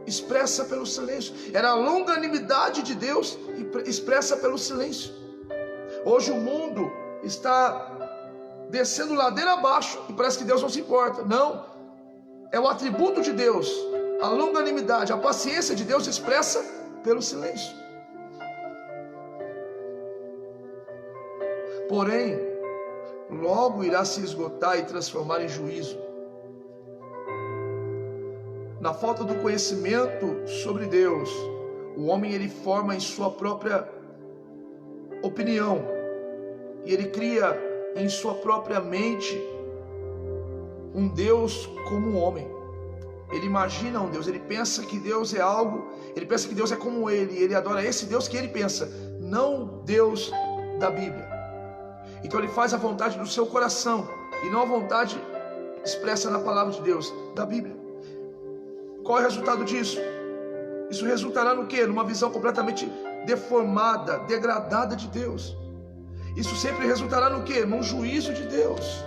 expressa pelo silêncio, era a longanimidade de Deus expressa pelo silêncio. Hoje o mundo está descendo ladeira abaixo e parece que Deus não se importa. Não, é o atributo de Deus, a longanimidade, a paciência de Deus expressa pelo silêncio. Porém, logo irá se esgotar e transformar em juízo. Na falta do conhecimento sobre Deus, o homem ele forma em sua própria opinião e ele cria em sua própria mente um Deus como um homem. Ele imagina um Deus, ele pensa que Deus é algo, ele pensa que Deus é como ele adora esse Deus que ele pensa, não Deus da Bíblia. Então ele faz a vontade do seu coração e não a vontade expressa na palavra de Deus, da Bíblia. Qual é o resultado disso? Isso resultará no quê? Numa visão completamente deformada, degradada de Deus. Isso sempre resultará no quê? Num juízo de Deus.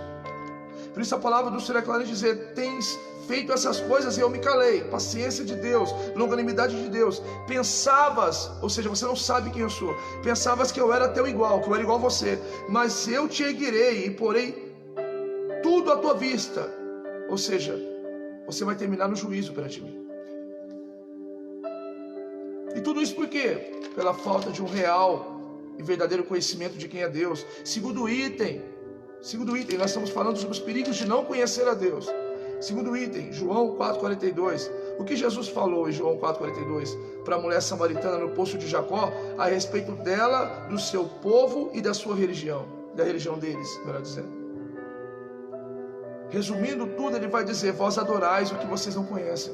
Por isso a palavra do Senhor é clara em dizer: tens feito essas coisas e eu me calei. Paciência de Deus, longanimidade de Deus. Pensavas, ou seja, você não sabe quem eu sou, pensavas que eu era teu igual, que eu era igual a você, mas eu te erguirei e porei tudo à tua vista. Ou seja, você vai terminar no juízo perante mim. E tudo isso por quê? Pela falta de um real e verdadeiro conhecimento de quem é Deus. Segundo item, nós estamos falando sobre os perigos de não conhecer a Deus. Segundo item, João 4,42. O que Jesus falou em João 4,42 para a mulher samaritana no poço de Jacó a respeito dela, do seu povo e da sua religião, da religião deles, melhor dizendo. Resumindo tudo, ele vai dizer: vós adorais o que vocês não conhecem.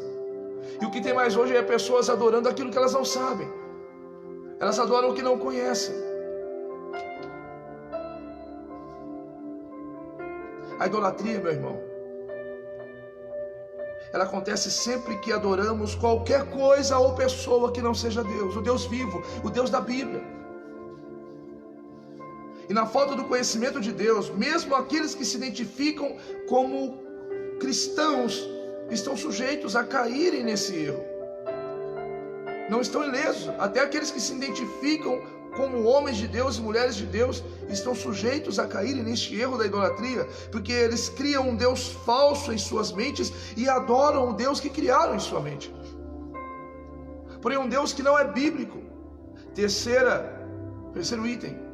E o que tem mais hoje é pessoas adorando aquilo que elas não sabem. Elas adoram o que não conhecem. A idolatria, meu irmão, ela acontece sempre que adoramos qualquer coisa ou pessoa que não seja Deus, o Deus vivo, o Deus da Bíblia. E na falta do conhecimento de Deus, mesmo aqueles que se identificam como cristãos estão sujeitos a caírem nesse erro. Não estão ilesos. Até aqueles que se identificam como homens de Deus e mulheres de Deus estão sujeitos a caírem neste erro da idolatria, porque eles criam um Deus falso em suas mentes e adoram o Deus que criaram em sua mente. Porém, um Deus que não é bíblico. Terceiro item.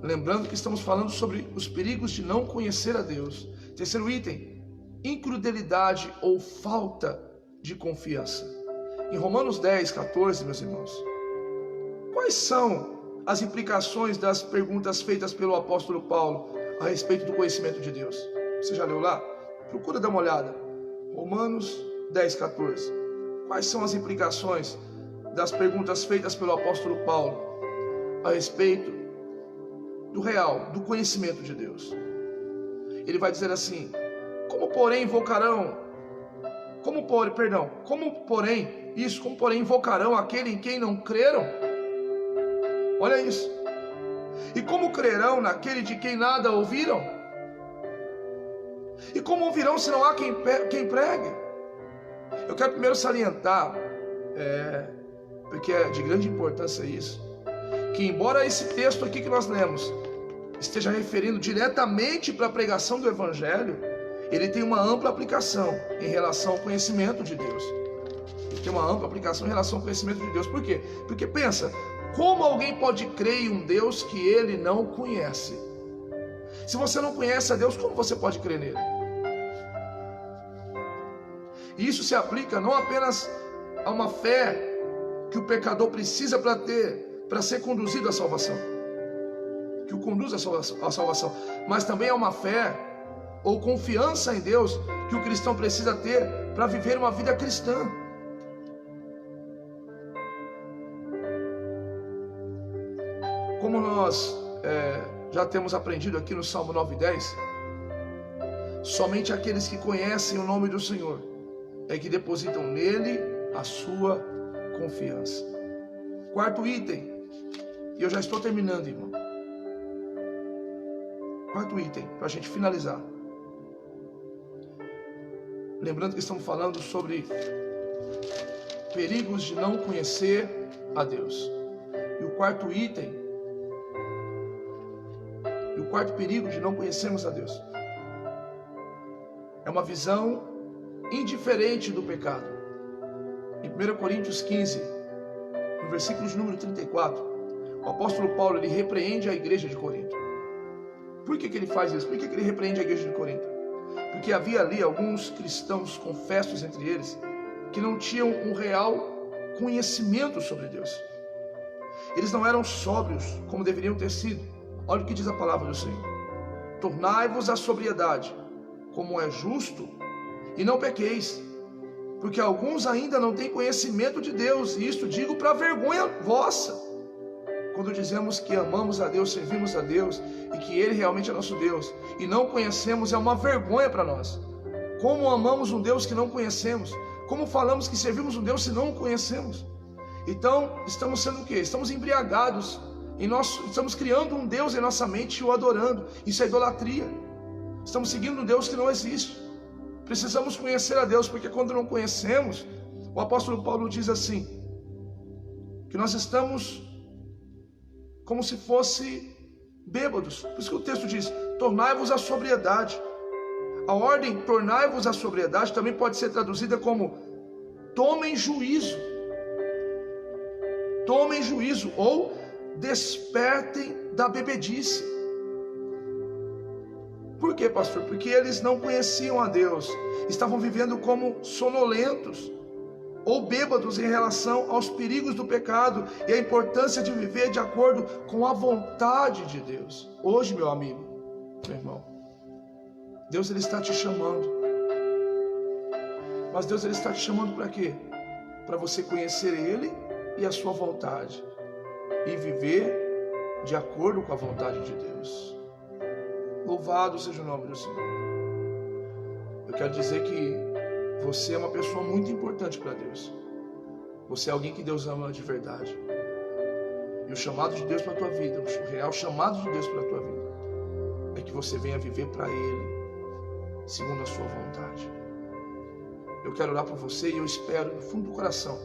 Lembrando que estamos falando sobre os perigos de não conhecer a Deus. Terceiro item, incredulidade ou falta de confiança. Em Romanos 10:14, meus irmãos, quais são as implicações das perguntas feitas pelo apóstolo Paulo a respeito do conhecimento de Deus? Você já leu lá? Procura dar uma olhada. Romanos 10:14. Quais são as implicações das perguntas feitas pelo apóstolo Paulo a respeito do real, do conhecimento de Deus? Ele vai dizer assim: como porém invocarão aquele em quem não creram? Olha isso. E como crerão naquele de quem nada ouviram? E como ouvirão se não há quem pregue? Eu quero primeiro salientar, porque é de grande importância isso, que embora esse texto aqui que nós lemos esteja referindo diretamente para a pregação do Evangelho, ele tem uma ampla aplicação em relação ao conhecimento de Deus. Ele tem uma ampla aplicação em relação ao conhecimento de Deus. Por quê? Porque pensa, como alguém pode crer em um Deus que ele não conhece? Se você não conhece a Deus, como você pode crer nele? E isso se aplica não apenas a uma fé que o pecador precisa para ter, para ser conduzido à salvação, que o conduz à salvação, mas também a uma fé ou confiança em Deus que o cristão precisa ter para viver uma vida cristã. Como nós já temos aprendido aqui no Salmo 9:10, somente aqueles que conhecem o nome do Senhor é que depositam nele a sua confiança. Quarto item, e eu já estou terminando, irmão. Quarto item, para a gente finalizar. Lembrando que estamos falando sobre perigos de não conhecer a Deus. E o quarto item, e o quarto perigo de não conhecermos a Deus, é uma visão indiferente do pecado. Em 1 Coríntios 15, no versículo de número 34, o apóstolo Paulo, ele repreende a igreja de Corinto. Por que ele faz isso? Por que ele repreende a igreja de Corinto? Porque havia ali alguns cristãos confessos entre eles, que não tinham um real conhecimento sobre Deus. Eles não eram sóbrios como deveriam ter sido. Olha o que diz a palavra do Senhor: tornai-vos à sobriedade, como é justo, e não pequeis, porque alguns ainda não têm conhecimento de Deus, e isto digo para vergonha vossa. Quando dizemos que amamos a Deus, servimos a Deus, e que Ele realmente é nosso Deus, e não conhecemos, é uma vergonha para nós. Como amamos um Deus que não conhecemos? Como falamos que servimos um Deus se não o conhecemos? Então, estamos sendo o quê? Estamos embriagados, estamos criando um Deus em nossa mente e o adorando. Isso é idolatria. Estamos seguindo um Deus que não existe. Precisamos conhecer a Deus, porque quando não conhecemos, o apóstolo Paulo diz assim, que nós estamos como se fosse bêbados. Por isso que o texto diz, tornai-vos à sobriedade. A ordem, tornai-vos à sobriedade, também pode ser traduzida como tomem juízo. Tomem juízo, ou despertem da bebedice. Por quê, pastor? Porque eles não conheciam a Deus, estavam vivendo como sonolentos ou bêbados em relação aos perigos do pecado e a importância de viver de acordo com a vontade de Deus. Hoje, meu amigo, meu irmão, Deus, Ele está te chamando. Mas Deus, Ele está te chamando para quê? Para você conhecer Ele e a sua vontade e viver de acordo com a vontade de Deus. Louvado seja o nome do Senhor. Eu quero dizer que você é uma pessoa muito importante para Deus. Você é alguém que Deus ama de verdade. E o chamado de Deus para a tua vida, o real chamado de Deus para a tua vida, é que você venha viver para Ele, segundo a sua vontade. Eu quero orar por você e eu espero no fundo do coração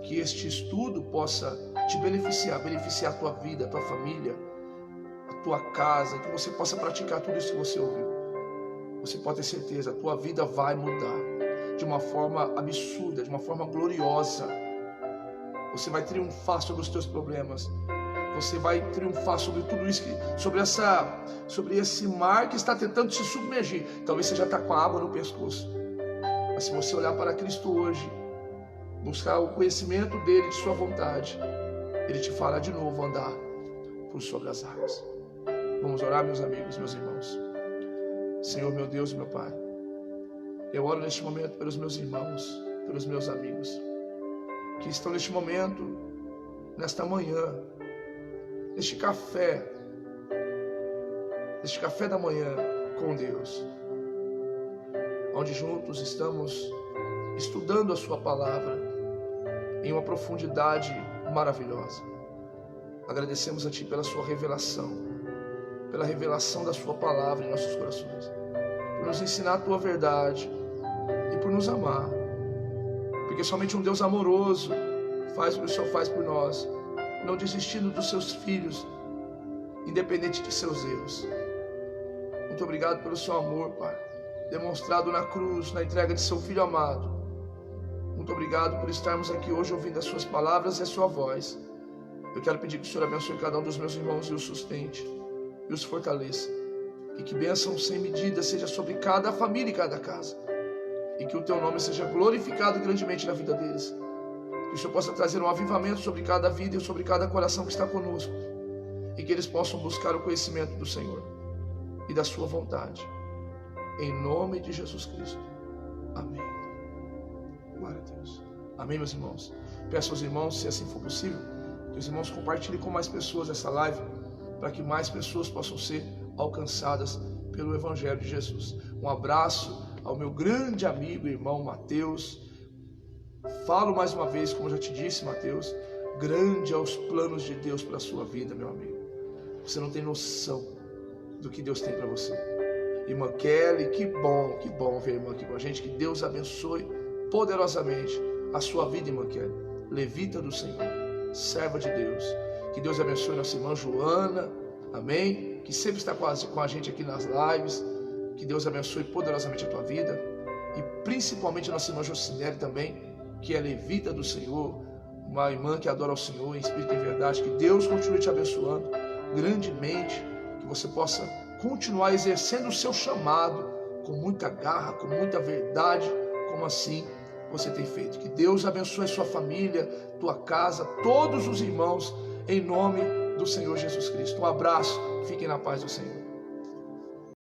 que este estudo possa te beneficiar a tua vida, a tua família, a tua casa, que você possa praticar tudo isso que você ouviu. Você pode ter certeza, a tua vida vai mudar de uma forma absurda, de uma forma gloriosa. Você vai triunfar sobre os teus problemas. Você vai triunfar sobre tudo isso, sobre esse mar que está tentando te submergir. Talvez você já está com a água no pescoço. Mas se você olhar para Cristo hoje, buscar o conhecimento dele, de sua vontade, ele te fará de novo andar por sobre as águas. Vamos orar, meus amigos, meus irmãos. Senhor, meu Deus e meu Pai, eu oro neste momento pelos meus irmãos, pelos meus amigos, que estão neste momento, nesta manhã, neste café da manhã com Deus, onde juntos estamos estudando a sua palavra em uma profundidade maravilhosa. Agradecemos a Ti pela sua revelação, pela revelação da sua palavra em nossos corações, por nos ensinar a Tua verdade e por nos amar, porque somente um Deus amoroso faz o que o Senhor faz por nós, não desistindo dos seus filhos, independente de seus erros. Muito obrigado pelo seu amor, Pai, demonstrado na cruz, na entrega de seu Filho amado. Muito obrigado por estarmos aqui hoje ouvindo as suas palavras e a sua voz. Eu quero pedir que o Senhor abençoe cada um dos meus irmãos e os sustente e os fortaleça, e que bênção sem medida seja sobre cada família e cada casa, e que o Teu nome seja glorificado grandemente na vida deles. Que o Senhor possa trazer um avivamento sobre cada vida e sobre cada coração que está conosco, e que eles possam buscar o conhecimento do Senhor e da sua vontade, em nome de Jesus Cristo. Amém. Glória a Deus. Amém, meus irmãos. Peço aos irmãos, se assim for possível, que os irmãos compartilhem com mais pessoas essa live, para que mais pessoas possam ser alcançadas pelo Evangelho de Jesus. Um abraço ao meu grande amigo e irmão Mateus. Falo mais uma vez, como eu já te disse, Mateus, grande aos planos de Deus para a sua vida, meu amigo. Você não tem noção do que Deus tem para você. Irmã Kelly, que bom ver a irmã aqui com a gente. Que Deus abençoe poderosamente a sua vida, irmã Kelly. Levita do Senhor, serva de Deus. Que Deus abençoe nossa irmã Joana, amém? Que sempre está com a gente aqui nas lives. Que Deus abençoe poderosamente a tua vida. E principalmente a nossa irmã Jocinelli também, que é levita do Senhor, uma irmã que adora ao Senhor em espírito e em verdade. Que Deus continue te abençoando grandemente, que você possa continuar exercendo o seu chamado com muita garra, com muita verdade, como assim você tem feito. Que Deus abençoe a sua família, tua casa, todos os irmãos, em nome do Senhor Jesus Cristo. Um abraço, fiquem na paz do Senhor.